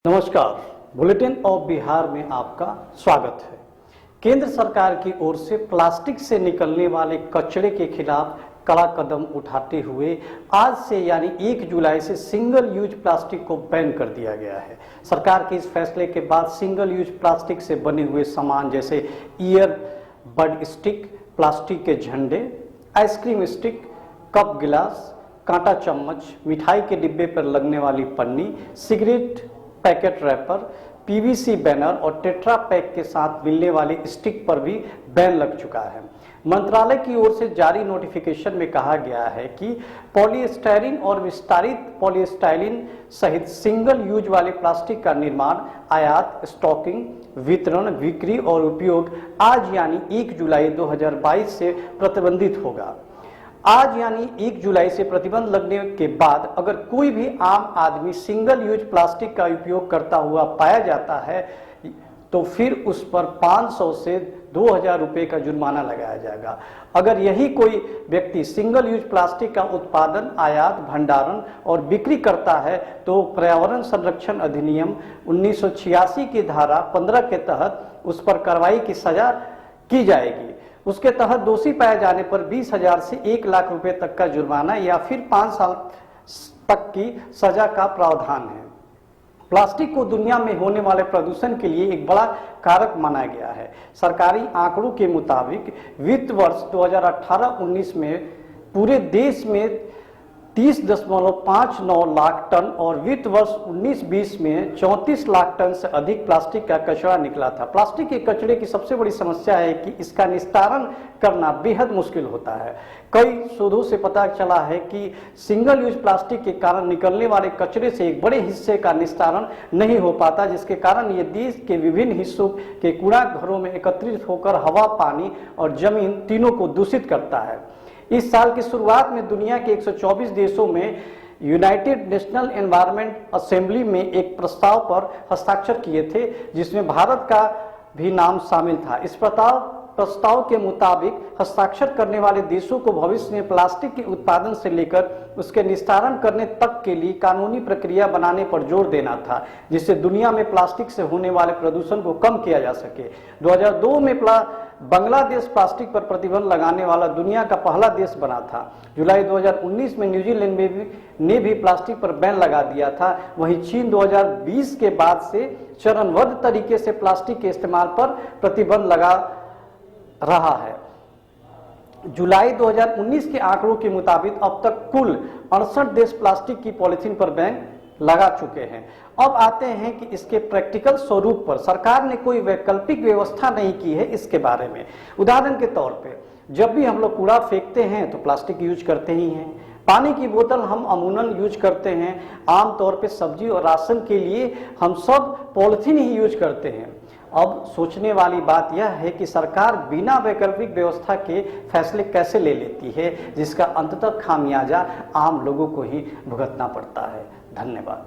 नमस्कार, bulletin of Bihar में आपका स्वागत है। केंद्र सरकार की ओर से प्लास्टिक से निकलने वाले कचरे के खिलाफ कड़ा कदम उठाते हुए आज से यानी 1 जुलाई से सिंगल यूज प्लास्टिक को बैन कर दिया गया है। सरकार के इस फैसले के बाद सिंगल यूज प्लास्टिक से बने हुए सामान जैसे ईयर बड स्टिक, प्लास्टिक के झंडे, आइसक्रीम स्टिक, कप गिलास, कांटा चम्मच, मिठाई के डिब्बे पर लगने वाली पन्नी, cigarette packet wrapper, PVC banner और टेट्रा पैक के साथ मिलने वाली स्टिक पर भी बैन लग चुका है। मंत्रालय की ओर से जारी नोटिफिकेशन में कहा गया है कि पॉलीस्टाइरीन और विस्तारित पॉलीस्टाइरीन सहित सिंगल यूज वाले प्लास्टिक का निर्माण, आयात, स्टॉकिंग, वितरण, बिक्री और उपयोग आज यानी 1 जुलाई 2022 से प्रतिबंधित होगा। आज यानी 1 जुलाई से प्रतिबंध लगने के बाद अगर कोई भी आम आदमी सिंगल यूज प्लास्टिक का उपयोग करता हुआ पाया जाता है तो फिर उस पर 500 से 2000 रुपये का जुर्माना लगाया जाएगा। अगर यही कोई व्यक्ति सिंगल यूज प्लास्टिक का उत्पादन, आयात, भंडारण और बिक्री करता है तो पर्यावरण संरक्षण अधिनियम 1986 की धारा 15 के तहत उस पर कार्रवाई की सजा की जाएगी। उसके तहत दोषी पाए जाने पर 20,000 से 1 लाख रुपए तक का जुर्माना या फिर 5 साल तक की सजा का प्रावधान है। प्लास्टिक को दुनिया में होने वाले प्रदूषण के लिए एक बड़ा कारक माना गया है। सरकारी आंकड़ों के मुताबिक वित्त वर्ष 2018-19 में पूरे देश में 30.59 लाख टन और वित्त वर्ष 19-20 में 34 लाख टन से अधिक प्लास्टिक का कचरा निकला था। प्लास्टिक के कचरे की सबसे बड़ी समस्या है कि इसका निस्तारण करना बेहद मुश्किल होता है। कई शोधों से पता चला है कि सिंगल यूज प्लास्टिक के कारण निकलने वाले कचरे से एक बड़े हिस्से का निस्तारण नहीं हो पाता, जिसके कारण ये देश के विभिन्न हिस्सों के कूड़ा घरों में एकत्रित होकर हवा, पानी और जमीन तीनों को दूषित करता है। इस साल की शुरुआत में दुनिया के 124 देशों में यूनाइटेड नेशनल एनवायरनमेंट असेंबली में एक प्रस्ताव पर हस्ताक्षर किए थे जिसमें भारत का भी नाम शामिल था। इस प्रस्ताव के मुताबिक हस्ताक्षर करने वाले देशों को भविष्य में प्लास्टिक के उत्पादन से लेकर उसके निस्तारण करने तक के लिए कानूनी प्रक्रिया बनाने पर जोर देना था, जिससे दुनिया में प्लास्टिक से होने वाले प्रदूषण को कम किया जा सके। 2002 में बांग्लादेश प्लास्टिक पर प्रतिबंध लगाने वाला दुनिया का पहला देश बना था। जुलाई 2019 में न्यूजीलैंड ने भी प्लास्टिक पर बैन लगा दिया था। वहीं चीन 2020 के बाद से चरणबद्ध तरीके से प्लास्टिक के इस्तेमाल पर प्रतिबंध लगा रहा है। जुलाई 2019 के आंकड़ों के मुताबिक अब तक कुल 68 देश प्लास्टिक की पॉलिथीन पर बैन लगा चुके हैं। अब आते हैं कि इसके प्रैक्टिकल स्वरूप पर। सरकार ने कोई वैकल्पिक व्यवस्था नहीं की है इसके बारे में। उदाहरण के तौर पे जब भी हम लोग कूड़ा फेंकते हैं तो प्लास्टिक यूज करते ही हैं। पानी की बोतल हम अमूमन यूज करते हैं। आमतौर पे सब्जी और राशन के लिए हम सब पॉलिथीन ही यूज करते हैं। अब सोचने वाली बात यह है कि सरकार बिना वैकल्पिक व्यवस्था के फैसले कैसे ले लेती है, जिसका अंततः खामियाजा आम लोगों को ही भुगतना पड़ता है। धन्यवाद।